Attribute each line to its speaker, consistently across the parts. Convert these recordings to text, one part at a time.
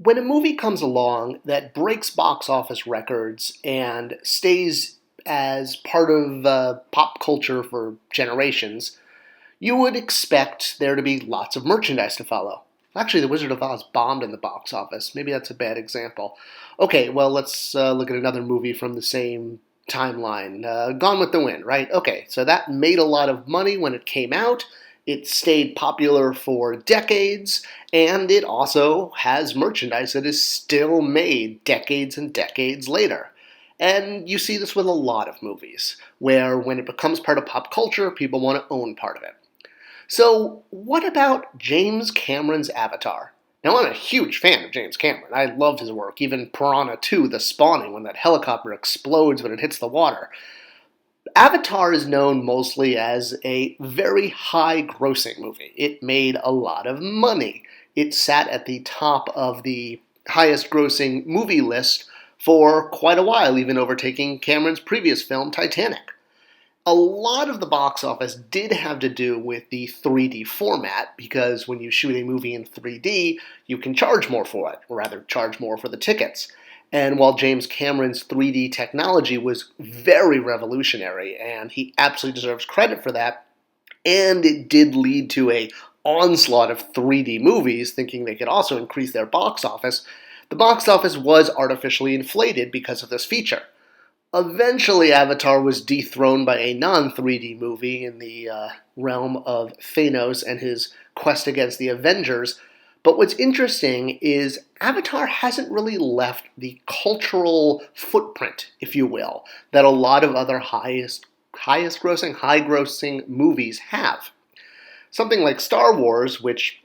Speaker 1: When a movie comes along that breaks box office records and stays as part of pop culture for generations, you would expect there to be lots of merchandise to follow. Actually, The Wizard of Oz bombed in the box office. Maybe that's a bad example. Okay, well, let's look at another movie from the same timeline. Gone with the Wind, right? Okay, so that made a lot of money when it came out. It stayed popular for decades, and it also has merchandise that is still made decades and decades later. And you see this with a lot of movies, where when it becomes part of pop culture, people want to own part of it. So, what about James Cameron's Avatar? Now, I'm a huge fan of James Cameron. I love his work, even Piranha 2, The Spawning, when that helicopter explodes when it hits the water. Avatar is known mostly as a very high grossing movie. It made a lot of money. It sat at the top of the highest grossing movie list for quite a while, even overtaking Cameron's previous film, Titanic. A lot of the box office did have to do with the 3D format, because when you shoot a movie in 3D, you can charge more for it, or rather charge more for the tickets. And while James Cameron's 3D technology was very revolutionary, and he absolutely deserves credit for that, and it did lead to a onslaught of 3D movies thinking they could also increase their box office, the box office was artificially inflated because of this feature. Eventually, Avatar was dethroned by a non-3D movie in the realm of Thanos and his quest against the Avengers. But what's interesting is Avatar hasn't really left the cultural footprint, if you will, that a lot of other high grossing movies have. Something like Star Wars, which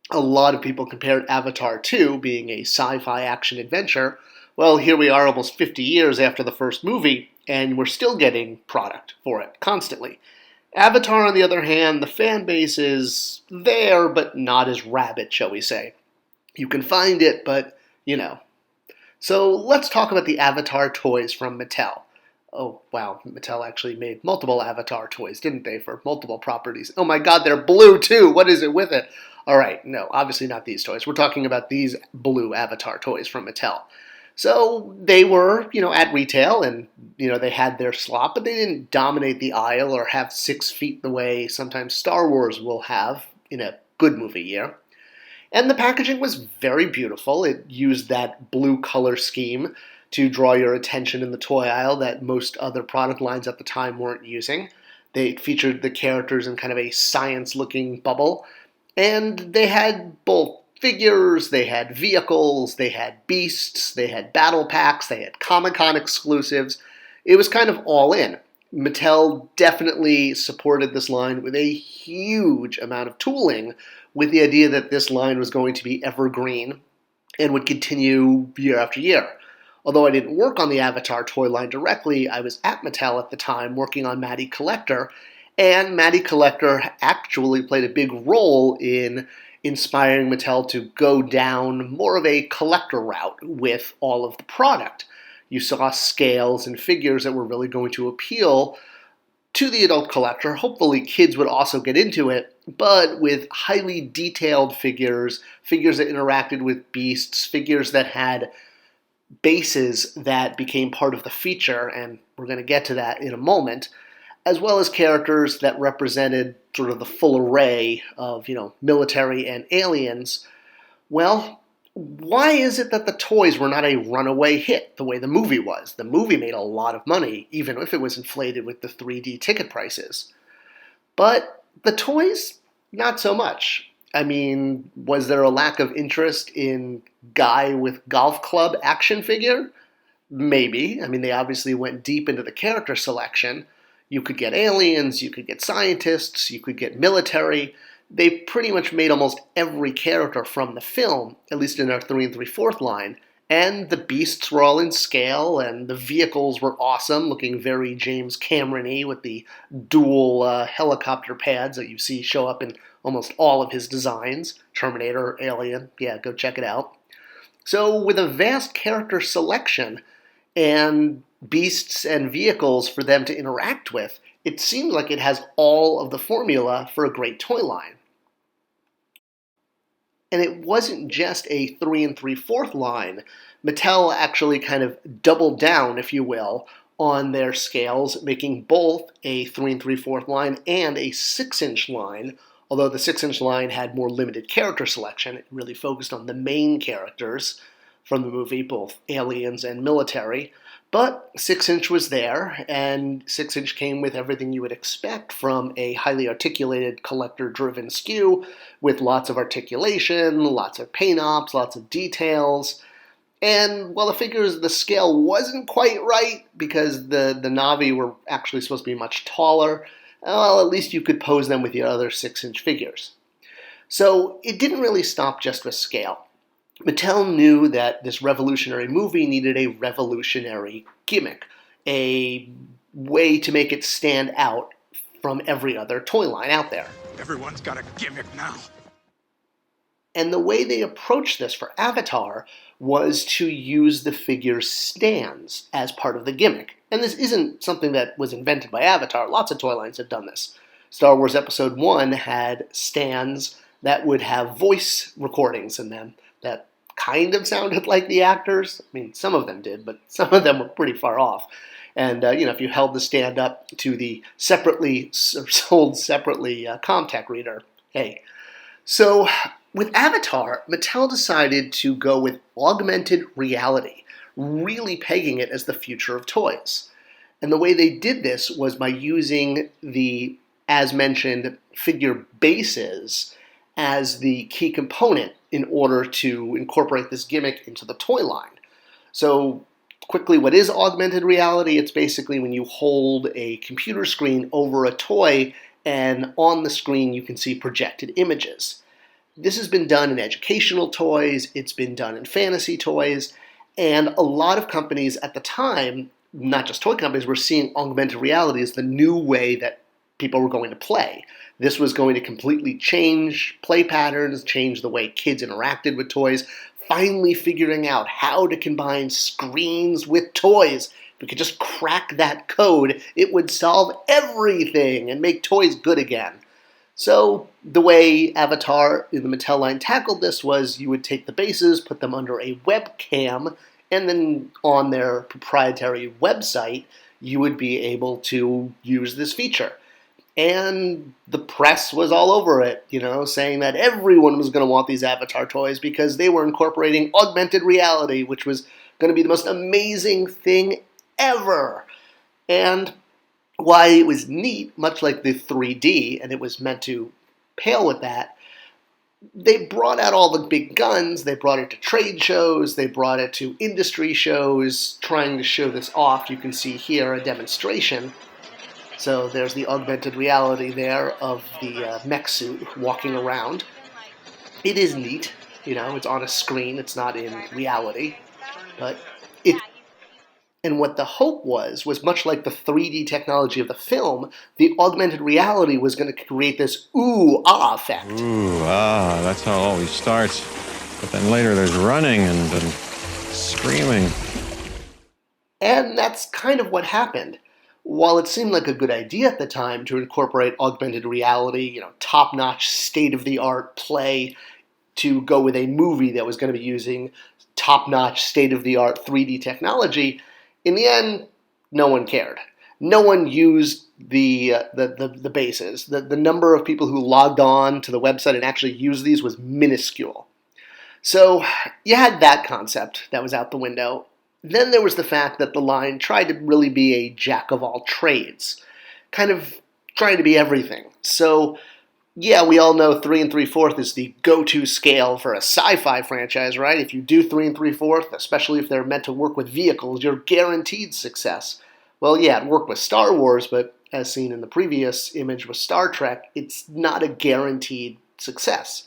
Speaker 1: a lot of people compared Avatar to, being a sci-fi action adventure, well, here we are almost 50 years after the first movie, and we're still getting product for it constantly. Avatar, on the other hand, the fan base is there, but not as rabid, shall we say. You can find it, but, you know. So let's talk about the Avatar toys from Mattel. Oh, wow, Mattel actually made multiple Avatar toys, didn't they, for multiple properties? Oh my god, they're blue too! What is it with it? Alright, no, obviously not these toys. We're talking about these blue Avatar toys from Mattel. So they were, at retail, and, they had their slot, but they didn't dominate the aisle or have 6 feet the way sometimes Star Wars will have in a good movie year. And the packaging was very beautiful. It used that blue color scheme to draw your attention in the toy aisle that most other product lines at the time weren't using. They featured the characters in kind of a science-looking bubble, and they had both figures, they had vehicles, they had beasts, they had battle packs, they had Comic-Con exclusives. It was kind of all in. Mattel definitely supported this line with a huge amount of tooling, with the idea that this line was going to be evergreen and would continue year after year. Although I didn't work on the Avatar toy line directly, I was at Mattel at the time working on Matty Collector, and Matty Collector actually played a big role in inspiring Mattel to go down more of a collector route with all of the product. You saw scales and figures that were really going to appeal to the adult collector. Hopefully kids would also get into it, but with highly detailed figures that interacted with beasts, figures that had bases that became part of the feature, and we're going to get to that in a moment, as well as characters that represented sort of the full array of, military and aliens. Well, why is it that the toys were not a runaway hit the way the movie was? The movie made a lot of money, even if it was inflated with the 3D ticket prices. But the toys, not so much. I mean, was there a lack of interest in guy with golf club action figure? Maybe. I mean, they obviously went deep into the character selection. You could get aliens, you could get scientists, you could get military. They pretty much made almost every character from the film, at least in our 3 3/4 line. And the beasts were all in scale, and the vehicles were awesome, looking very James Cameron-y with the dual helicopter pads that you see show up in almost all of his designs. Terminator, Alien, yeah, go check it out. So with a vast character selection and beasts and vehicles for them to interact with, it seems like it has all of the formula for a great toy line. And it wasn't just a 3 3/4 line. Mattel actually kind of doubled down, if you will, on their scales, making both a 3 3/4 line and a 6-inch line, although the 6-inch line had more limited character selection. It really focused on the main characters from the movie, both aliens and military. But 6-inch was there, and 6-inch came with everything you would expect from a highly articulated collector-driven SKU with lots of articulation, lots of paint ops, lots of details. And while the scale wasn't quite right because the Navi were actually supposed to be much taller, well, at least you could pose them with your other 6-inch figures. So it didn't really stop just with scale. Mattel knew that this revolutionary movie needed a revolutionary gimmick, a way to make it stand out from every other toy line out there.
Speaker 2: Everyone's got a gimmick now.
Speaker 1: And the way they approached this for Avatar was to use the figure's stands as part of the gimmick. And this isn't something that was invented by Avatar. Lots of toy lines have done this. Star Wars Episode 1 had stands that would have voice recordings in them that kind of sounded like the actors. I mean, some of them did, but some of them were pretty far off. And, if you held the stand up to the sold separately ComTech reader, hey. So with Avatar, Mattel decided to go with augmented reality, really pegging it as the future of toys. And the way they did this was by using the, as mentioned, figure bases as the key component in order to incorporate this gimmick into the toy line. So quickly, what is augmented reality? It's basically when you hold a computer screen over a toy and on the screen you can see projected images. This has been done in educational toys, it's been done in fantasy toys, and a lot of companies at the time, not just toy companies, were seeing augmented reality as the new way that people were going to play. This was going to completely change play patterns, change the way kids interacted with toys, finally figuring out how to combine screens with toys. If we could just crack that code, it would solve everything and make toys good again. So the way Avatar in the Mattel line tackled this was you would take the bases, put them under a webcam, and then on their proprietary website, you would be able to use this feature. And the press was all over it, saying that everyone was going to want these Avatar toys because they were incorporating augmented reality, which was going to be the most amazing thing ever. And why it was neat, much like the 3D, and it was meant to pale with that, they brought out all the big guns, they brought it to trade shows, they brought it to industry shows, trying to show this off. You can see here a demonstration. So there's the augmented reality there of the mech suit walking around. It is neat, it's on a screen, it's not in reality, but and what the hope was much like the 3D technology of the film, the augmented reality was going to create this ooh-ah effect.
Speaker 3: Ooh-ah, that's how it always starts. But then later there's running and screaming.
Speaker 1: And that's kind of what happened. While it seemed like a good idea at the time to incorporate augmented reality, top-notch, state-of-the-art play, to go with a movie that was going to be using top-notch, state-of-the-art 3D technology, in the end, no one cared. No one used the bases. The number of people who logged on to the website and actually used these was minuscule. So you had that concept that was out the window. Then there was the fact that the line tried to really be a jack of all trades, kind of trying to be everything. So, yeah, we all know 3 3/4 is the go-to scale for a sci-fi franchise, right? If you do 3 3/4, especially if they're meant to work with vehicles, you're guaranteed success. Well, yeah, it worked with Star Wars, but as seen in the previous image with Star Trek, it's not a guaranteed success.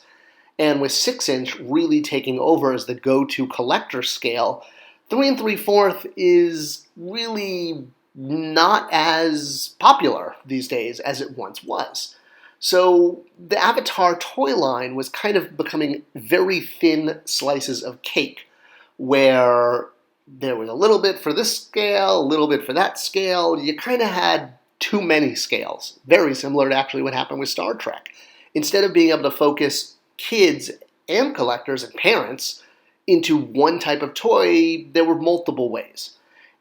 Speaker 1: And with 6-inch really taking over as the go-to collector scale, 3 3/4 is really not as popular these days as it once was. So the Avatar toy line was kind of becoming very thin slices of cake, where there was a little bit for this scale, a little bit for that scale. You kind of had too many scales, very similar to actually what happened with Star Trek. Instead of being able to focus kids and collectors and parents into one type of toy, there were multiple ways.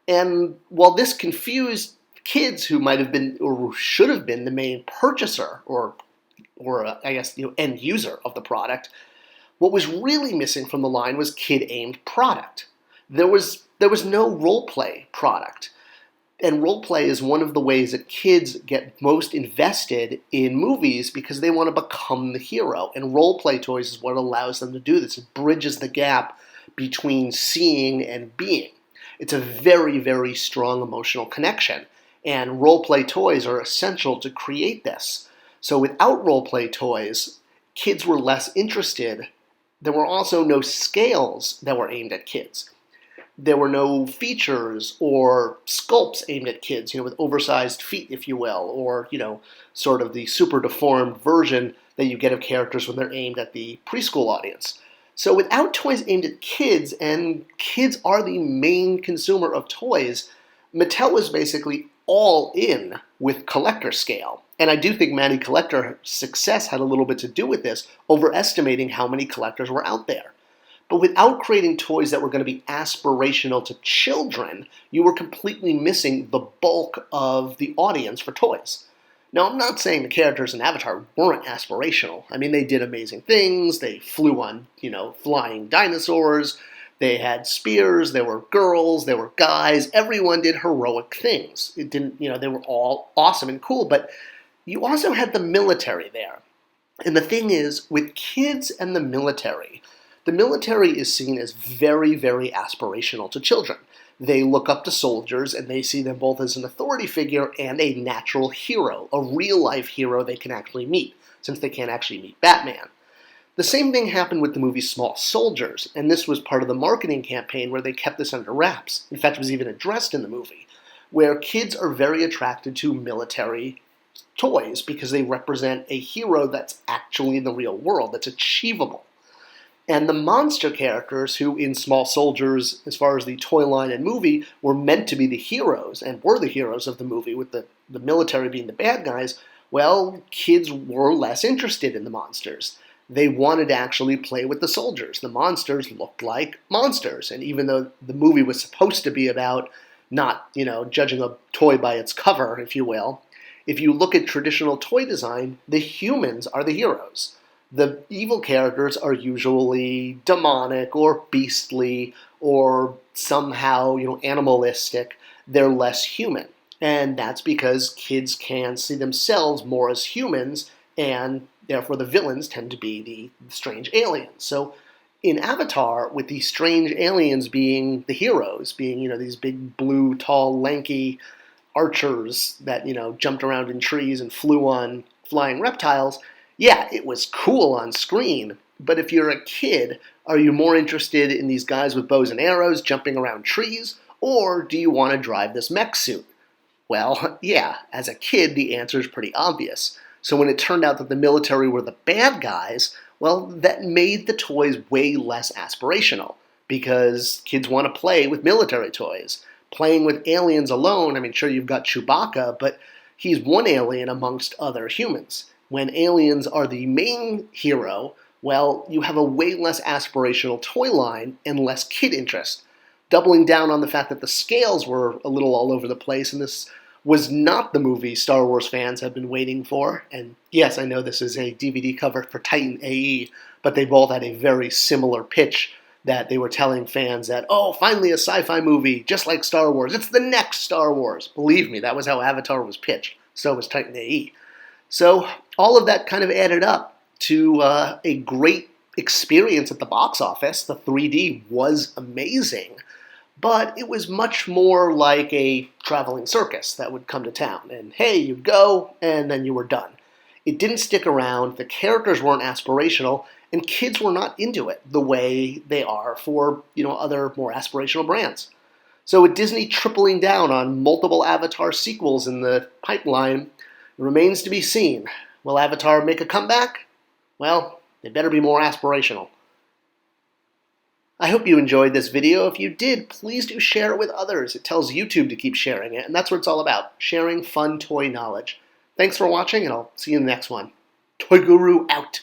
Speaker 1: And while this confused kids who might have been or should have been the main purchaser or I guess end user of the product, what was really missing from the line was kid-aimed product. There was no role-play product. And role-play is one of the ways that kids get most invested in movies because they want to become the hero. And role-play toys is what allows them to do this. It bridges the gap between seeing and being. It's a very, very strong emotional connection. And role-play toys are essential to create this. So without role-play toys, kids were less interested. There were also no scales that were aimed at kids. There were no features or sculpts aimed at kids, with oversized feet, if you will, or, sort of the super deformed version that you get of characters when they're aimed at the preschool audience. So without toys aimed at kids, and kids are the main consumer of toys, Mattel was basically all in with collector scale. And I do think Matty Collector success had a little bit to do with this, overestimating how many collectors were out there. But without creating toys that were going to be aspirational to children, you were completely missing the bulk of the audience for toys. Now, I'm not saying the characters in Avatar weren't aspirational. I mean, they did amazing things. They flew on, flying dinosaurs. They had spears. There were girls. There were guys. Everyone did heroic things. It didn't, they were all awesome and cool. But you also had the military there. And the thing is, with kids and the military is seen as very, very aspirational to children. They look up to soldiers and they see them both as an authority figure and a natural hero, a real-life hero they can actually meet, since they can't actually meet Batman. The same thing happened with the movie Small Soldiers, and this was part of the marketing campaign where they kept this under wraps. In fact, it was even addressed in the movie, where kids are very attracted to military toys because they represent a hero that's actually in the real world, that's achievable. And the monster characters who in Small Soldiers, as far as the toy line and movie, were meant to be the heroes and were the heroes of the movie with the military being the bad guys, well, kids were less interested in the monsters. They wanted to actually play with the soldiers. The monsters looked like monsters. And even though the movie was supposed to be about not, judging a toy by its cover, if you will, if you look at traditional toy design, the humans are the heroes. The evil characters are usually demonic or beastly or somehow, animalistic. They're less human. And that's because kids can see themselves more as humans, and therefore the villains tend to be the strange aliens. So in Avatar, with these strange aliens being the heroes, being, these big, blue, tall, lanky archers that, jumped around in trees and flew on flying reptiles, yeah, it was cool on screen, but if you're a kid, are you more interested in these guys with bows and arrows jumping around trees, or do you want to drive this mech suit? Well, yeah, as a kid, the answer is pretty obvious. So when it turned out that the military were the bad guys, well, that made the toys way less aspirational, because kids want to play with military toys. Playing with aliens alone, sure, you've got Chewbacca, but he's one alien amongst other humans. When aliens are the main hero, well, you have a way less aspirational toy line and less kid interest, doubling down on the fact that the scales were a little all over the place, and this was not the movie Star Wars fans have been waiting for. And yes, I know this is a DVD cover for Titan AE, but they both had a very similar pitch that they were telling fans that, oh, finally a sci-fi movie, just like Star Wars. It's the next Star Wars. Believe me, that was how Avatar was pitched. So was Titan AE. So all of that kind of added up to a great experience at the box office. The 3D was amazing, but it was much more like a traveling circus that would come to town. And hey, you'd go, and then you were done. It didn't stick around, the characters weren't aspirational, and kids were not into it the way they are for, other more aspirational brands. So with Disney tripling down on multiple Avatar sequels in the pipeline, it remains to be seen. Will Avatar make a comeback? Well, they better be more aspirational. I hope you enjoyed this video. If you did, please do share it with others. It tells YouTube to keep sharing it, and that's what it's all about, sharing fun toy knowledge. Thanks for watching, and I'll see you in the next one. Toy Guru out.